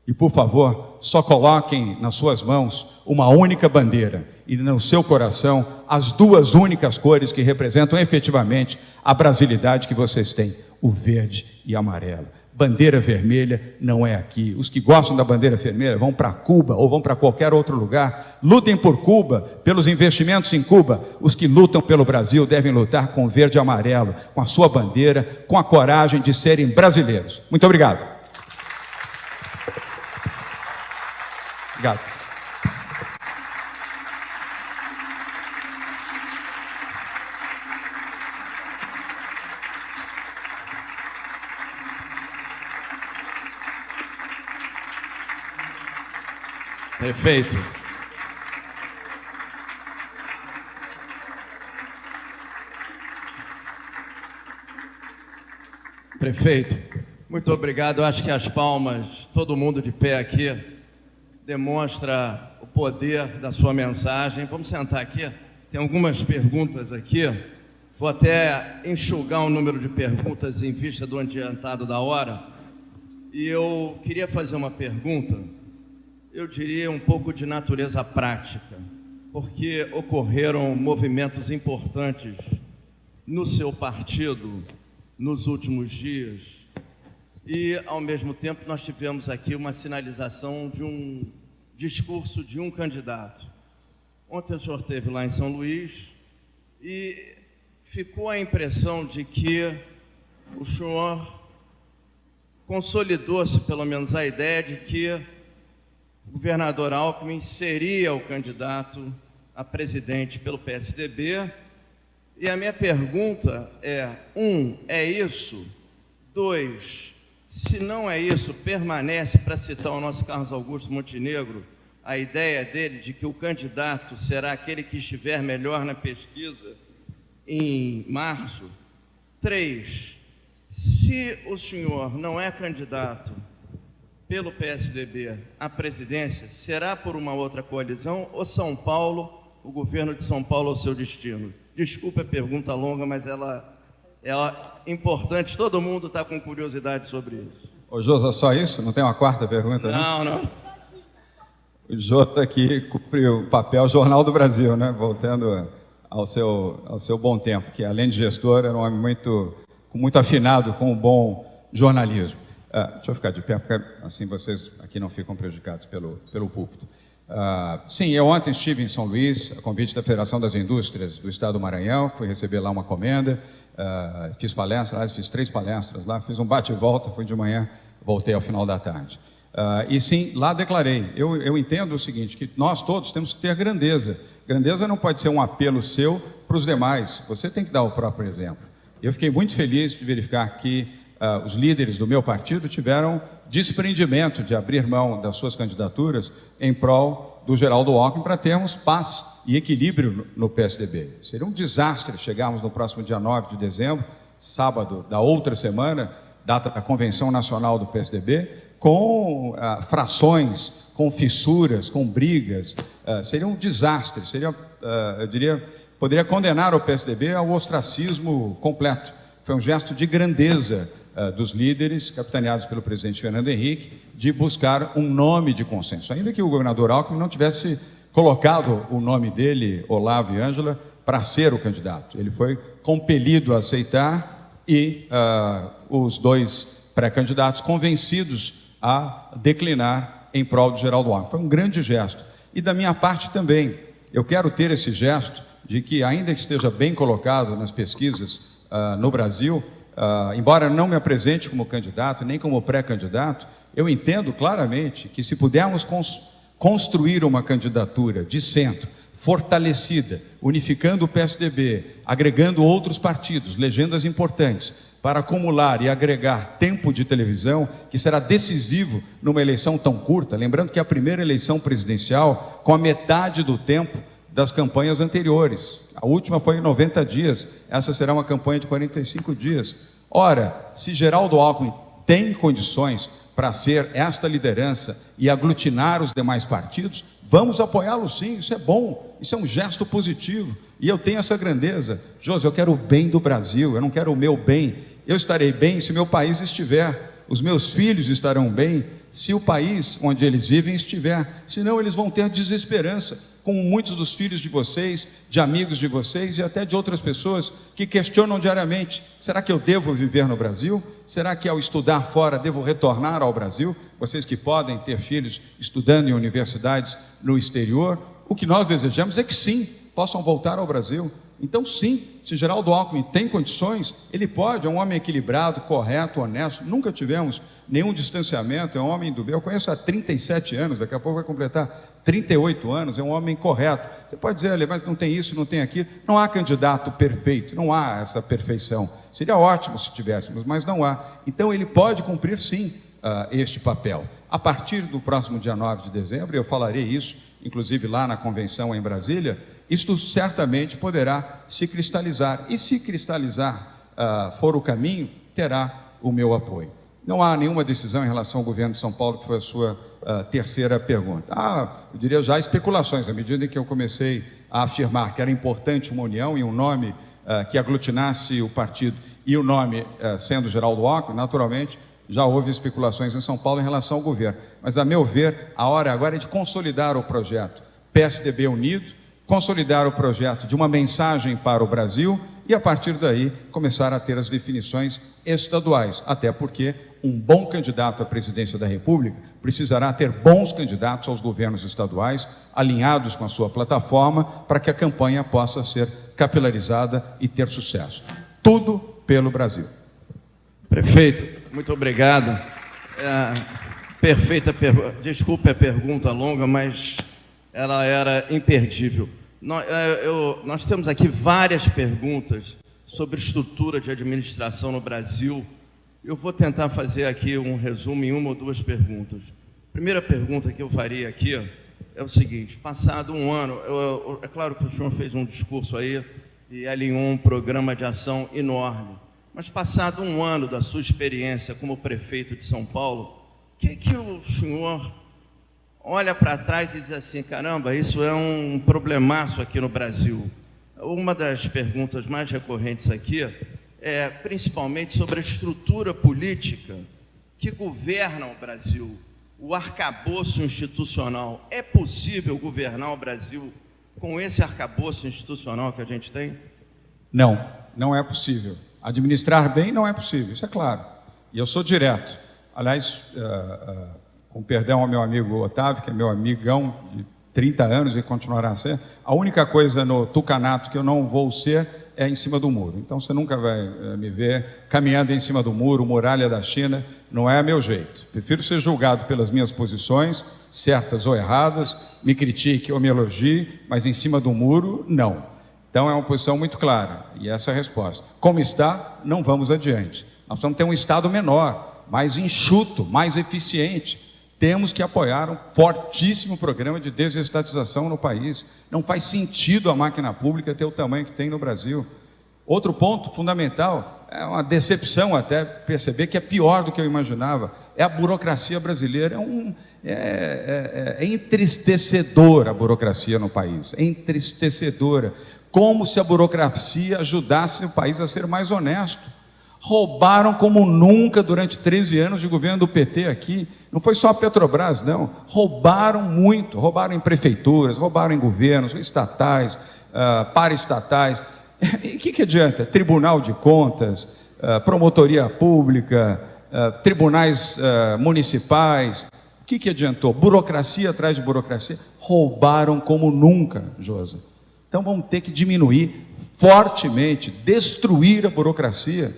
E, por favor, só coloquem nas suas mãos uma única bandeira e no seu coração as duas únicas cores que representam efetivamente a brasilidade que vocês têm, o verde e amarelo. Bandeira vermelha não é aqui. Os que gostam da bandeira vermelha vão para Cuba ou vão para qualquer outro lugar. Lutem por Cuba, pelos investimentos em Cuba. Os que lutam pelo Brasil devem lutar com verde e amarelo, com a sua bandeira, com a coragem de serem brasileiros. Muito obrigado. Obrigado. Prefeito. Prefeito, muito obrigado. Eu acho que as palmas, todo mundo de pé aqui, demonstra o poder da sua mensagem. Vamos sentar aqui. Tem algumas perguntas aqui. Vou até enxugar o número de perguntas em vista do adiantado da hora. E eu queria fazer uma pergunta, eu diria um pouco de natureza prática, porque ocorreram movimentos importantes no seu partido nos últimos dias e, ao mesmo tempo, nós tivemos aqui uma sinalização de um discurso de um candidato. Ontem o senhor esteve lá em São Luís e ficou a impressão de que o senhor consolidou-se, pelo menos, a ideia de que o governador Alckmin seria o candidato a presidente pelo PSDB. E a minha pergunta é, é isso? 2, se não é isso, permanece, para citar o nosso Carlos Augusto Montenegro, a ideia dele de que o candidato será aquele que estiver melhor na pesquisa em março? 3, se o senhor não é candidato pelo PSDB à presidência, será por uma outra coalizão ou São Paulo, o governo de São Paulo, é o seu destino? Desculpa a pergunta longa, mas ela é importante, todo mundo está com curiosidade sobre isso. Ô Jô, só isso? Não tem uma quarta pergunta? Não. O Jô aqui cumpriu o papel Jornal do Brasil, né? Voltando ao seu bom tempo, que além de gestor, era um homem muito afinado com o bom jornalismo. Deixa eu ficar de pé, porque assim vocês aqui não ficam prejudicados pelo púlpito. Sim, eu ontem estive em São Luís, a convite da Federação das Indústrias do Estado do Maranhão, fui receber lá uma comenda, fiz palestras, fiz 3 palestras lá, fiz um bate e volta, fui de manhã, voltei ao final da tarde. E sim, lá declarei, eu entendo o seguinte, que nós todos temos que ter grandeza. Grandeza não pode ser um apelo seu para os demais, você tem que dar o próprio exemplo. Eu fiquei muito feliz de verificar que os líderes do meu partido tiveram desprendimento de abrir mão das suas candidaturas em prol do Geraldo Alckmin para termos paz e equilíbrio no PSDB. Seria um desastre chegarmos no próximo dia 9 de dezembro, sábado da outra semana, data da Convenção Nacional do PSDB, com frações, com fissuras, com brigas. Seria um desastre, eu diria, poderia condenar o PSDB ao ostracismo completo. Foi um gesto de grandeza dos líderes, capitaneados pelo presidente Fernando Henrique, de buscar um nome de consenso. Ainda que o governador Alckmin não tivesse colocado o nome dele, Olavo e Ângela, para ser o candidato. Ele foi compelido a aceitar e os 2 pré-candidatos convencidos a declinar em prol do Geraldo Alckmin. Foi um grande gesto. E da minha parte também, eu quero ter esse gesto de que, ainda que esteja bem colocado nas pesquisas no Brasil, embora não me apresente como candidato, nem como pré-candidato, eu entendo claramente que se pudermos construir uma candidatura de centro, fortalecida, unificando o PSDB, agregando outros partidos, legendas importantes, para acumular e agregar tempo de televisão, que será decisivo numa eleição tão curta, lembrando que é a primeira eleição presidencial com a metade do tempo das campanhas anteriores. A última foi em 90 dias, essa será uma campanha de 45 dias. Ora, se Geraldo Alckmin tem condições para ser esta liderança e aglutinar os demais partidos, vamos apoiá-lo sim, isso é bom, isso é um gesto positivo, e eu tenho essa grandeza. José, eu quero o bem do Brasil, eu não quero o meu bem. Eu estarei bem se meu país estiver, os meus filhos estarão bem se o país onde eles vivem estiver, senão eles vão ter desesperança, como muitos dos filhos de vocês, de amigos de vocês e até de outras pessoas que questionam diariamente: será que eu devo viver no Brasil? Será que ao estudar fora devo retornar ao Brasil? Vocês que podem ter filhos estudando em universidades no exterior, o que nós desejamos é que sim, possam voltar ao Brasil. Então sim, se Geraldo Alckmin tem condições, ele pode, é um homem equilibrado, correto, honesto, nunca tivemos nenhum distanciamento, é um homem do bem, eu conheço há 37 anos, daqui a pouco vai completar 38 anos, é um homem correto. Você pode dizer, olha, mas não tem isso, não tem aquilo, não há candidato perfeito, não há essa perfeição. Seria ótimo se tivéssemos, mas não há. Então ele pode cumprir sim este papel. A partir do próximo dia 9 de dezembro, eu falarei isso, inclusive lá na convenção em Brasília, isto certamente poderá se cristalizar, e se cristalizar for o caminho, terá o meu apoio. Não há nenhuma decisão em relação ao governo de São Paulo, que foi a sua terceira pergunta. Eu diria já especulações, à medida em que eu comecei a afirmar que era importante uma união e um nome que aglutinasse o partido, e o nome sendo Geraldo Alckmin, naturalmente, já houve especulações em São Paulo em relação ao governo. Mas, a meu ver, a hora agora é de consolidar o projeto PSDB unido, consolidar o projeto de uma mensagem para o Brasil e, a partir daí, começar a ter as definições estaduais, até porque um bom candidato à presidência da República precisará ter bons candidatos aos governos estaduais, alinhados com a sua plataforma, para que a campanha possa ser capilarizada e ter sucesso. Tudo pelo Brasil. Prefeito, muito obrigado. Perfeita pergunta. Desculpe a pergunta longa, mas ela era imperdível. Nós temos aqui várias perguntas sobre estrutura de administração no Brasil. Eu vou tentar fazer aqui um resumo em uma ou duas perguntas. A primeira pergunta que eu faria aqui é o seguinte: passado um ano, é claro que o senhor fez um discurso aí e alinhou um programa de ação enorme, mas passado um ano da sua experiência como prefeito de São Paulo, o que o senhor olha para trás e diz assim: caramba, isso é um problemaço aqui no Brasil? Uma das perguntas mais recorrentes aqui é principalmente sobre a estrutura política que governa o Brasil, o arcabouço institucional. É possível governar o Brasil com esse arcabouço institucional que a gente tem? Não, não é possível. Administrar bem não é possível, isso é claro. E eu sou direto. Aliás, com perdão ao meu amigo Otávio, que é meu amigão de 30 anos e continuará a ser, a única coisa no tucanato que eu não vou ser é em cima do muro. Então você nunca vai me ver caminhando em cima do muro, muralha da China, não é meu jeito. Prefiro ser julgado pelas minhas posições, certas ou erradas, me critique ou me elogie, mas em cima do muro, não. Então é uma posição muito clara, e essa é a resposta. Como está, não vamos adiante. Nós precisamos ter um Estado menor, mais enxuto, mais eficiente. Temos que apoiar um fortíssimo programa de desestatização no país. Não faz sentido a máquina pública ter o tamanho que tem no Brasil. Outro ponto fundamental, é uma decepção até perceber que é pior do que eu imaginava, é a burocracia brasileira. É entristecedora a burocracia no país, é entristecedora. Como se a burocracia ajudasse o país a ser mais honesto. Roubaram como nunca durante 13 anos de governo do PT aqui. Não foi só a Petrobras, não. Roubaram muito. Roubaram em prefeituras, roubaram em governos, estatais, paraestatais. E o que adianta? Tribunal de Contas, promotoria pública, tribunais municipais. O que adiantou? Burocracia atrás de burocracia. Roubaram como nunca, Josa. Então vamos ter que diminuir fortemente, destruir a burocracia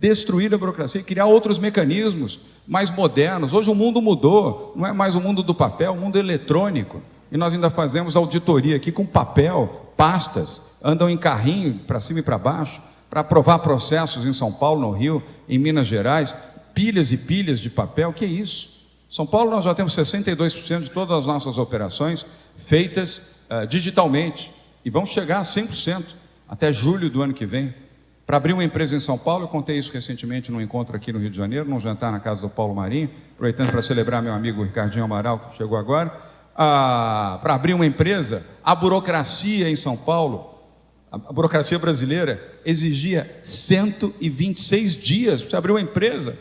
e criar outros mecanismos mais modernos. Hoje o mundo mudou, não é mais o mundo do papel, é o mundo eletrônico. E nós ainda fazemos auditoria aqui com papel, pastas, andam em carrinho para cima e para baixo, para aprovar processos em São Paulo, no Rio, em Minas Gerais, pilhas e pilhas de papel. Que é isso? São Paulo nós já temos 62% de todas as nossas operações feitas digitalmente, e vamos chegar a 100% até julho do ano que vem. Para abrir uma empresa em São Paulo, eu contei isso recentemente num encontro aqui no Rio de Janeiro, num jantar na casa do Paulo Marinho, aproveitando para celebrar meu amigo Ricardinho Amaral, que chegou agora. Para abrir uma empresa, a burocracia em São Paulo, a burocracia brasileira, exigia 126 dias para você abrir uma empresa.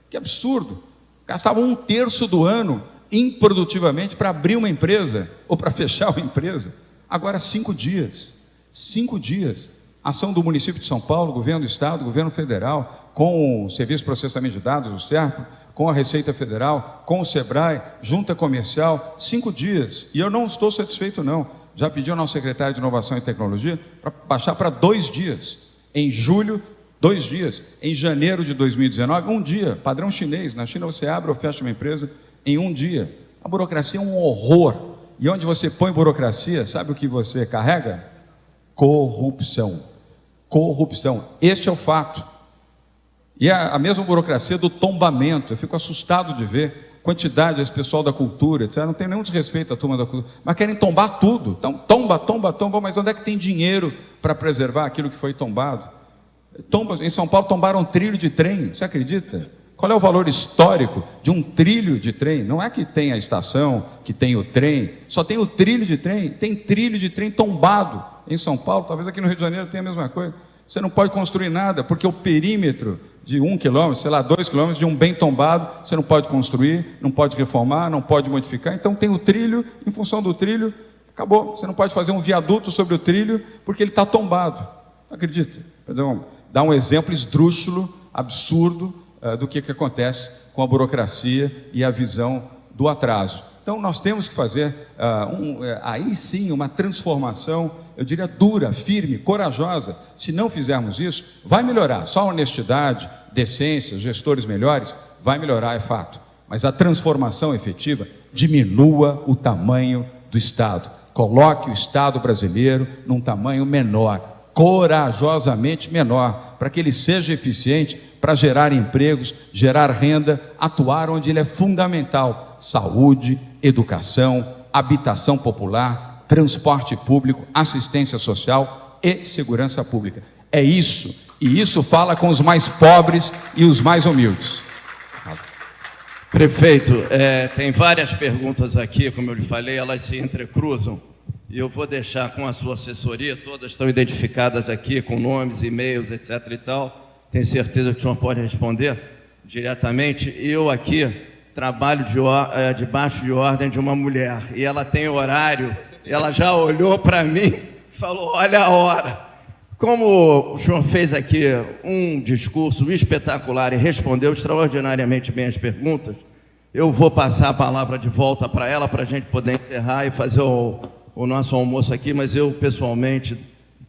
Que absurdo! Gastavam 1/3 do ano improdutivamente para abrir uma empresa, ou para fechar uma empresa. Agora 5 dias. 5 dias. Ação do município de São Paulo, governo do estado, governo federal, com o Serviço de Processamento de Dados, o SERPRO, com a Receita Federal, com o SEBRAE, Junta Comercial, 5 dias. E eu não estou satisfeito, não. Já pedi ao nosso secretário de Inovação e Tecnologia para baixar para 2 dias. Em julho, 2 dias. Em janeiro de 2019, 1 dia. Padrão chinês. Na China você abre ou fecha uma empresa em 1 dia. A burocracia é um horror. E onde você põe burocracia, sabe o que você carrega? Corrupção. Corrupção. Este é o fato. E a mesma burocracia do tombamento. Eu fico assustado de ver quantidade, esse pessoal da cultura, etc. Não tem nenhum desrespeito à turma da cultura, mas querem tombar tudo. Então, tomba, mas onde é que tem dinheiro para preservar aquilo que foi tombado? Em São Paulo tombaram um trilho de trem, você acredita? Qual é o valor histórico de um trilho de trem? Não é que tem a estação, que tem o trem, só tem o trilho de trem. Tem trilho de trem tombado em São Paulo, talvez aqui no Rio de Janeiro tenha a mesma coisa. Você não pode construir nada, porque o perímetro de 1 quilômetro, 2 quilômetros de um bem tombado, você não pode construir, não pode reformar, não pode modificar. Então tem o trilho, em função do trilho, acabou. Você não pode fazer um viaduto sobre o trilho, porque ele está tombado. Não acredita? Dá um exemplo esdrúxulo, absurdo, do que acontece com a burocracia e a visão do atraso. Então nós temos que fazer aí sim uma transformação, eu diria dura, firme, corajosa. Se não fizermos isso, vai melhorar. Só a honestidade, decência, gestores melhores, vai melhorar, é fato. Mas a transformação efetiva, diminua o tamanho do Estado. Coloque o Estado brasileiro num tamanho menor, corajosamente menor, para que ele seja eficiente, para gerar empregos, gerar renda, atuar onde ele é fundamental: saúde, educação, habitação popular, transporte público, assistência social e segurança pública. É isso, e isso fala com os mais pobres e os mais humildes. Prefeito, tem várias perguntas aqui, como eu lhe falei, elas se entrecruzam. E eu vou deixar com a sua assessoria, todas estão identificadas aqui, com nomes, e-mails, etc. e tal. Tenho certeza que o senhor pode responder diretamente. Eu aqui trabalho debaixo de ordem de uma mulher. E ela tem horário, e ela já olhou para mim e falou, olha a hora. Como o senhor fez aqui um discurso espetacular e respondeu extraordinariamente bem as perguntas, eu vou passar a palavra de volta para ela, para a gente poder encerrar e fazer o nosso almoço aqui, mas eu, pessoalmente,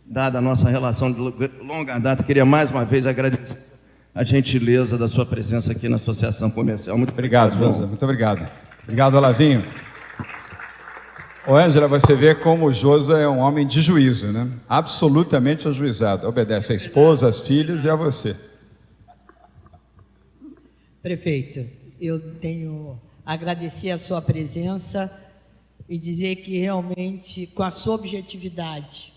dada a nossa relação de longa data, queria mais uma vez agradecer a gentileza da sua presença aqui na Associação Comercial. Muito obrigado, Josa. Muito obrigado. Obrigado, Olavinho. Ô, Ângela, você vê como o Josa é um homem de juízo, né? Absolutamente ajuizado. Obedece à esposa, às filhas e a você. Prefeito, eu tenho a agradecer a sua presença e dizer que realmente, com a sua objetividade,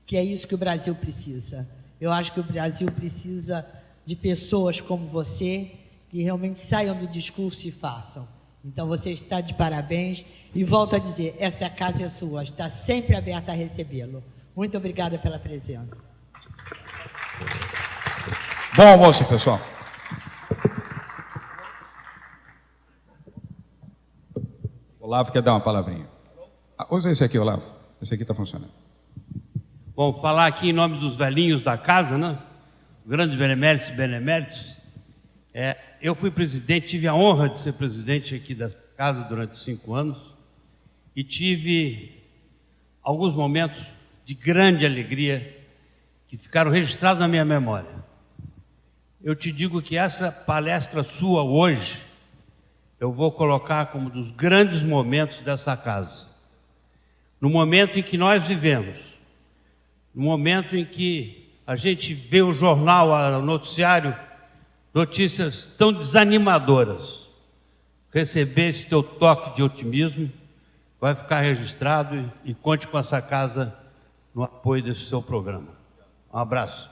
que é isso que o Brasil precisa. Eu acho que o Brasil precisa de pessoas como você, que realmente saiam do discurso e façam. Então, você está de parabéns e volto a dizer, essa casa é sua, está sempre aberta a recebê-lo. Muito obrigada pela presença. Bom almoço, pessoal. Olavo quer dar uma palavrinha. Usa esse aqui, Olavo. Esse aqui está funcionando. Bom, falar aqui em nome dos velhinhos da casa, né? Grandes beneméritos. Eu fui presidente, tive a honra de ser presidente aqui da casa durante 5 anos e tive alguns momentos de grande alegria que ficaram registrados na minha memória. Eu te digo que essa palestra sua hoje, eu vou colocar como dos grandes momentos dessa casa. No momento em que nós vivemos, no momento em que a gente vê o jornal, o noticiário, notícias tão desanimadoras, receber esse teu toque de otimismo vai ficar registrado e conte com essa casa no apoio desse seu programa. Um abraço.